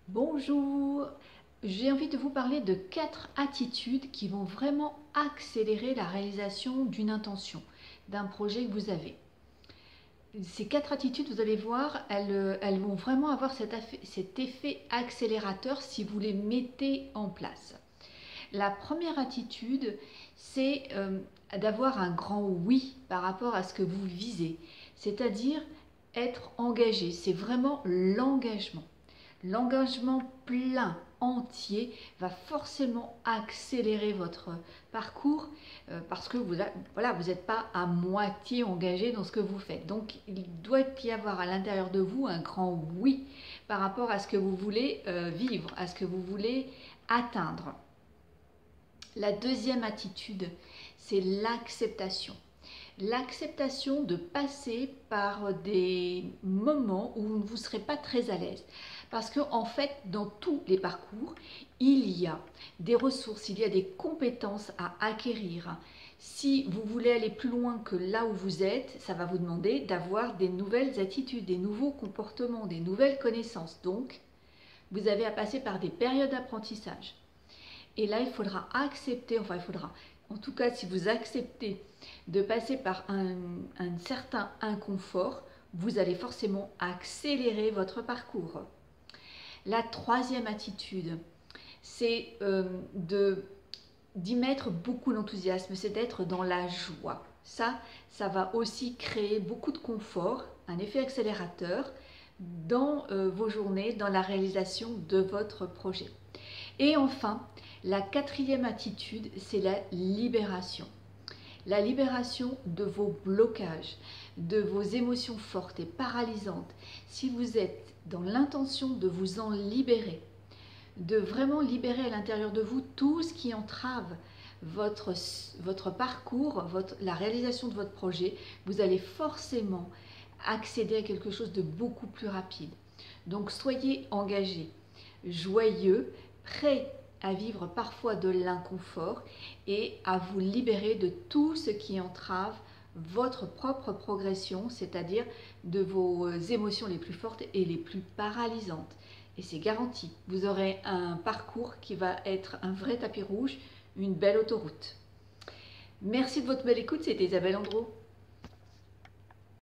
Bonjour, j'ai envie de vous parler de 4 attitudes qui vont vraiment accélérer la réalisation d'une intention, d'un projet que vous avez. Ces 4 attitudes, vous allez voir, elles vont vraiment avoir cet effet accélérateur si vous les mettez en place. La première attitude, c'est d'avoir un grand oui par rapport à ce que vous visez, c'est-à-dire être engagé, c'est vraiment l'engagement. L'engagement plein, entier, va forcément accélérer votre parcours parce que vous n'êtes pas à moitié engagé dans ce que vous faites. Donc il doit y avoir à l'intérieur de vous un grand oui par rapport à ce que vous voulez vivre, à ce que vous voulez atteindre. La deuxième attitude, c'est l'acceptation. L'acceptation de passer par des moments où vous ne serez pas très à l'aise. Parce qu'en fait, dans tous les parcours, il y a des ressources, il y a des compétences à acquérir. Si vous voulez aller plus loin que là où vous êtes, ça va vous demander d'avoir des nouvelles attitudes, des nouveaux comportements, des nouvelles connaissances. Donc, vous avez à passer par des périodes d'apprentissage. Et là, il faudra accepter, en tout cas, si vous acceptez de passer par un certain inconfort, vous allez forcément accélérer votre parcours. La troisième attitude, c'est d'y mettre beaucoup d'enthousiasme, c'est d'être dans la joie. Ça va aussi créer beaucoup de confort, un effet accélérateur dans vos journées, dans la réalisation de votre projet. Et enfin, la quatrième attitude, c'est la libération. La libération de vos blocages, de vos émotions fortes et paralysantes. Si vous êtes dans l'intention de vous en libérer, de vraiment libérer à l'intérieur de vous tout ce qui entrave votre parcours, la réalisation de votre projet, vous allez forcément accéder à quelque chose de beaucoup plus rapide. Donc soyez engagés, joyeux, prêts à vivre parfois de l'inconfort et à vous libérer de tout ce qui entrave votre propre progression, c'est-à-dire de vos émotions les plus fortes et les plus paralysantes. Et c'est garanti, vous aurez un parcours qui va être un vrai tapis rouge, une belle autoroute. Merci de votre belle écoute, c'était Isabelle Andro.